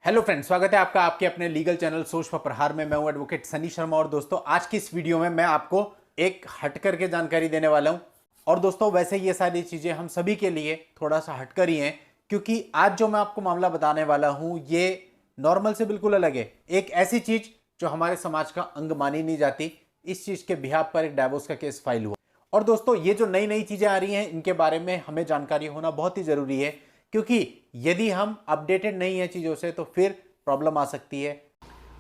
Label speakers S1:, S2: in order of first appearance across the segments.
S1: Hello friends, स्वागत है आपका आपके अपने लीगल चैनल सोच पर प्रहार में। मैं हूं एडवोकेट सनी शर्मा और दोस्तों आज की इस वीडियो में मैं आपको एक हटकर के जानकारी देने वाला हूं। और दोस्तों वैसे ये सारी चीजें हम सभी के लिए थोड़ा सा हटकर ही हैं, क्योंकि आज जो मैं आपको मामला बताने वाला हूं ये नॉर्मल से बिल्कुल अलग है। एक ऐसी चीज जो हमारे समाज का अंग मानी नहीं जाती, इस चीज के बिहाफ पर एक डाइवोर्स का केस फाइल हुआ। और दोस्तों ये जो नई नई चीजें आ रही हैं इनके बारे में हमें जानकारी होना बहुत ही जरूरी है, क्योंकि यदि हम अपडेटेड नहीं है चीजों से तो फिर प्रॉब्लम आ सकती है।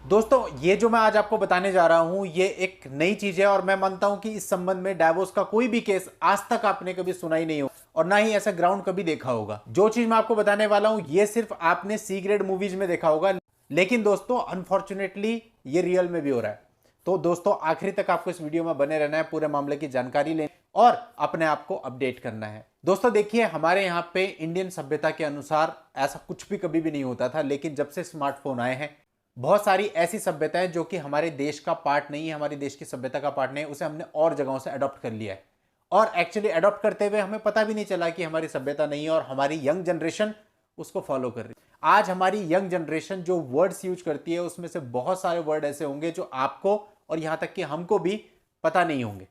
S1: दोस्तों ये जो मैं आज आपको बताने जा रहा हूं ये एक नई चीज है और मैं मानता हूं कि इस संबंध में डाइवोर्स का कोई भी केस आज तक आपने कभी सुना ही नहीं हो और ना ही ऐसा ग्राउंड कभी देखा होगा। जो चीज मैं आपको बताने वाला हूं ये सिर्फ आपने सी ग्रेड मूवीज में देखा होगा, लेकिन दोस्तों अनफॉर्चुनेटली ये रियल में भी हो रहा है। तो दोस्तों आखिरी तक आपको इस वीडियो में बने रहना है, पूरे मामले की जानकारी लेनी और अपने आप को अपडेट करना है। दोस्तों देखिए, हमारे यहाँ पे इंडियन सभ्यता के अनुसार ऐसा कुछ भी कभी भी नहीं होता था, लेकिन जब से स्मार्टफोन आए हैं बहुत सारी ऐसी सभ्यताएं जो कि हमारे देश का पार्ट नहीं है, हमारे देश की सभ्यता का पार्ट नहीं है, उसे हमने और जगहों से अडॉप्ट कर लिया है। और एक्चुअली अडॉप्ट करते हुए हमें पता भी नहीं चला कि हमारी सभ्यता नहीं है और हमारी यंग जनरेशन उसको फॉलो कर रही है। आज हमारी यंग जनरेशन जो वर्ड्स यूज करती है उसमें से बहुत सारे वर्ड ऐसे होंगे जो आपको और यहां तक कि हमको भी पता नहीं होंगे।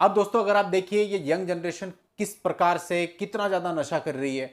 S1: अब दोस्तों अगर आप देखिए ये यंग जनरेशन किस प्रकार से कितना ज्यादा नशा कर रही है,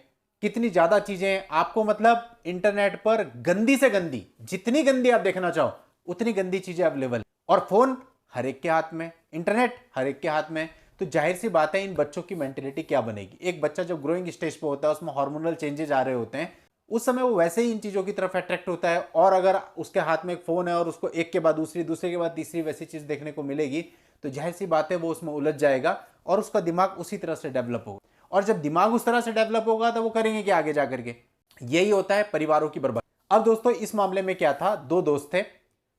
S1: कितनी ज्यादा चीजें आपको मतलब इंटरनेट पर गंदी से गंदी, जितनी गंदी आप देखना चाहो उतनी गंदी चीजें अवेलेबल, और फोन हर एक के हाथ में, इंटरनेट हर एक के हाथ में। तो जाहिर सी बात है इन बच्चों की मेंटेलिटी क्या बनेगी। एक बच्चा जब ग्रोइंग स्टेज पे होता है उसमें हार्मोनल चेंजेस आ रहे होते हैं, उस समय वो वैसे ही इन चीजों की तरफ अट्रैक्ट होता है। और अगर उसके हाथ में एक फोन है और उसको एक के बाद दूसरी, दूसरे के बाद तीसरी वैसी चीज देखने को मिलेगी तो जाहिर सी बात है वो उसमें उलझ जाएगा और उसका दिमाग उसी तरह से डेवलप होगा। और जब दिमाग उस तरह से डेवलप होगा तो वो करेंगे कि आगे जाकर के यही होता है परिवारों की बर्बादी। अब दोस्तों इस मामले में क्या था, दो दोस्त थे,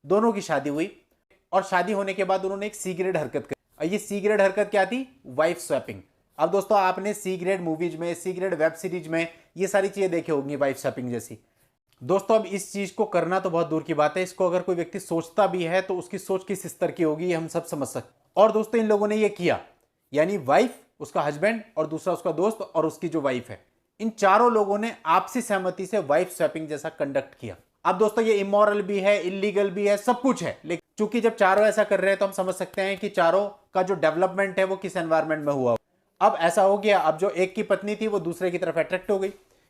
S1: दोनों की शादी हुई और शादी होने के बाद उन्होंने एक सी ग्रेड हरकत करी। और ये सी ग्रेड हरकत क्या थी? Wife swapping. अब दोस्तों आपने सी ग्रेड मूवीज में, सी ग्रेड वेब सीरीज में ये सारी चीजें देखी होंगी वाइफ स्वैपिंग जैसी। दोस्तों अब इस चीज को करना तो बहुत दूर की बात है, इसको अगर कोई व्यक्ति सोचता भी है तो उसकी सोच किस स्तर की होगी ये हम सब समझ सकते। और दोस्तों इन लोगों ने ये किया, यानी वाइफ, उसका हस्बैंड और दूसरा उसका दोस्त और उसकी जो वाइफ है, इन चारों लोगों ने आपसी सहमति से वाइफ स्वैपिंग जैसा कंडक्ट किया। अब दोस्तों ये इमोरल भी है, इलीगल भी है, सब कुछ है, लेकिन चूंकि जब चारों ऐसा कर रहे हैं तो हम समझ सकते हैं कि चारों का जो डेवलपमेंट है वो किस एनवायरमेंट में हुआ। अब ऐसा हो गया, अब जो एक की पत्नी थी वो दूसरे की तरफ अट्रैक्ट हो गई,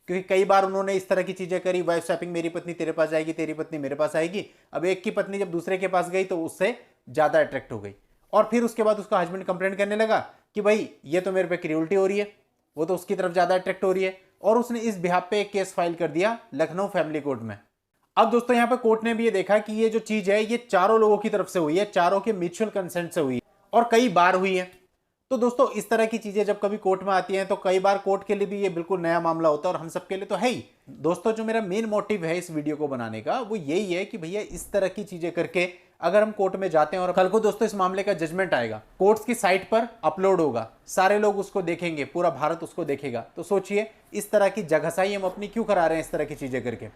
S1: क्योंकि कई बार उन्होंने इस तरह की चीजें करी, वाइफ स्वैपिंग, मेरी पत्नी तेरे पास आएगी, तेरी पत्नी मेरे पास आएगी। अब एक की पत्नी जब दूसरे के पास गई तो उससे ज्यादा अट्रैक्ट हो गई और फिर उसके बाद उसका हस्बैंड कंप्लेंट करने लगा कि भाई ये तो मेरे पे क्रूरटी हो रही है, वो तो उसकी तरफ ज्यादा अट्रैक्ट हो रही है, और उसने इस बिहाफ पे एक केस फाइल कर दिया लखनऊ फैमिली कोर्ट में। अब दोस्तों यहां पे कोर्ट ने भी ये देखा कि ये जो चीज है ये चारों लोगों की तरफ से हुई है, चारों के म्यूचुअल कंसेंट से हुई है और कई बार हुई है। तो दोस्तों इस तरह की चीजें जब कभी कोर्ट में आती हैं तो कई बार कोर्ट के लिए भी ये बिल्कुल नया मामला होता है और हम सबके लिए तो है ही। दोस्तों जो मेरा मेन मोटिव है इस वीडियो को बनाने का वो यही है कि भैया इस तरह की चीजें करके अगर हम कोर्ट में जाते हैं और कल को दोस्तों इस मामले का जजमेंट आएगा, कोर्ट्स की साइट पर अपलोड होगा, सारे लोग उसको देखेंगे, पूरा भारत उसको देखेगा, तो सोचिए इस तरह की जगहसाई हम अपनी क्यों करा रहे हैं इस तरह की चीजें करके।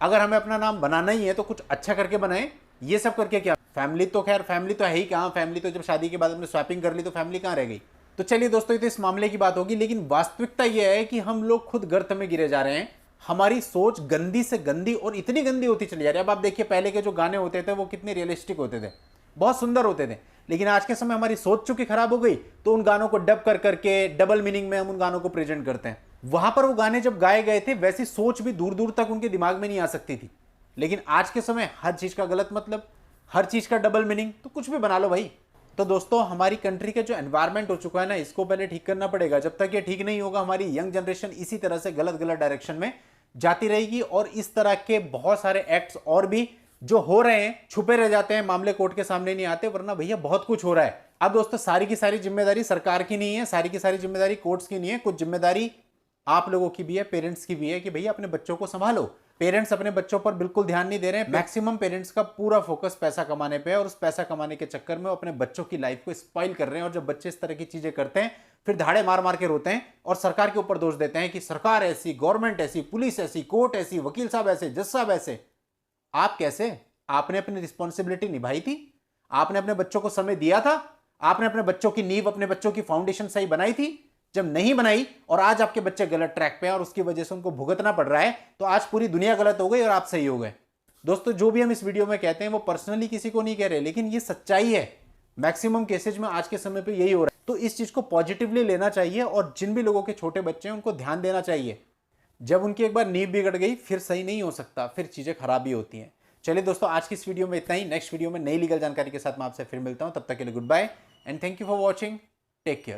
S1: अगर हमें अपना नाम बनाना ही है तो कुछ अच्छा करके बनाए, ये सब करके क्या। फैमिली तो खैर फैमिली तो है ही कहाँ, फैमिली तो जब शादी के बाद हमने स्वैपिंग कर ली तो फैमिली कहाँ रह गई। तो चलिए दोस्तों ये तो इस मामले की बात होगी, लेकिन वास्तविकता यह है कि हम लोग खुद गर्त में गिरे जा रहे हैं। हमारी सोच गंदी से गंदी और इतनी गंदी होती चली जा रही है। अब आप देखिए पहले के जो गाने होते थे वो कितने रियलिस्टिक होते थे, बहुत सुंदर होते थे, लेकिन आज के समय हमारी सोच चूंकि खराब हो गई तो उन गानों को डब कर करके डबल मीनिंग में हम उन गानों को प्रेजेंट करते हैं। वहां पर वो गाने जब गाए गए थे वैसी सोच भी दूर दूर तक उनके दिमाग में नहीं आ सकती थी, लेकिन आज के समय हर चीज का गलत मतलब, हर चीज का डबल मीनिंग, तो कुछ भी बना लो भाई। तो दोस्तों हमारी कंट्री का जो एनवायरनमेंट हो चुका है ना, इसको पहले ठीक करना पड़ेगा। जब तक ये ठीक नहीं होगा हमारी यंग जनरेशन इसी तरह से गलत गलत डायरेक्शन में जाती रहेगी और इस तरह के बहुत सारे एक्ट्स और भी जो हो रहे हैं छुपे रह जाते हैं, मामले कोर्ट के सामने नहीं आते, वरना भैया बहुत कुछ हो रहा है। अब दोस्तों सारी की सारी जिम्मेदारी सरकार की नहीं है, सारी की सारी जिम्मेदारी कोर्ट्स की नहीं है, कुछ जिम्मेदारी आप लोगों की भी है, पेरेंट्स की भी है कि भैया अपने बच्चों को संभालो। पेरेंट्स अपने बच्चों पर बिल्कुल ध्यान नहीं दे रहे हैं। मैक्सिमम पेरेंट्स का पूरा फोकस पैसा कमाने पे है और उस पैसा कमाने के चक्कर में वो अपने बच्चों की लाइफ को स्पॉइल कर रहे हैं। और जब बच्चे इस तरह की चीजें करते हैं फिर धाड़े मार मार के रोते हैं और सरकार के ऊपर दोष देते हैं कि सरकार ऐसी, गवर्नमेंट ऐसी, पुलिस ऐसी, कोर्ट ऐसी, वकील साहब ऐसे, जज साहब ऐसे। आप कैसे? आपने अपनी रिस्पॉन्सिबिलिटी निभाई थी, आपने अपने बच्चों को समय दिया था, आपने अपने बच्चों की नींव, अपने बच्चों की फाउंडेशन सही बनाई थी। जब नहीं बनाई और आज आपके बच्चे गलत ट्रैक पे हैं और उसकी वजह से उनको भुगतना पड़ रहा है, तो आज पूरी दुनिया गलत हो गई और आप सही हो गए। दोस्तों जो भी हम इस वीडियो में कहते हैं वो पर्सनली किसी को नहीं कह रहे, लेकिन ये सच्चाई है। मैक्सिमम केसेज में आज के समय पे यही हो रहा है। तो इस चीज को पॉजिटिवली लेना चाहिए और जिन भी लोगों के छोटे बच्चे हैं उनको ध्यान देना चाहिए। जब उनकी एक बार नींव बिगड़ गई फिर सही नहीं हो सकता, फिर चीजें खराब ही होती हैं। चलिए दोस्तों, आज की इस वीडियो में इतना ही। नेक्स्ट वीडियो में नई लीगल जानकारी के साथ मैं आपसे फिर मिलता हूं। तब तक के लिए goodbye and thank you for watching. Take care.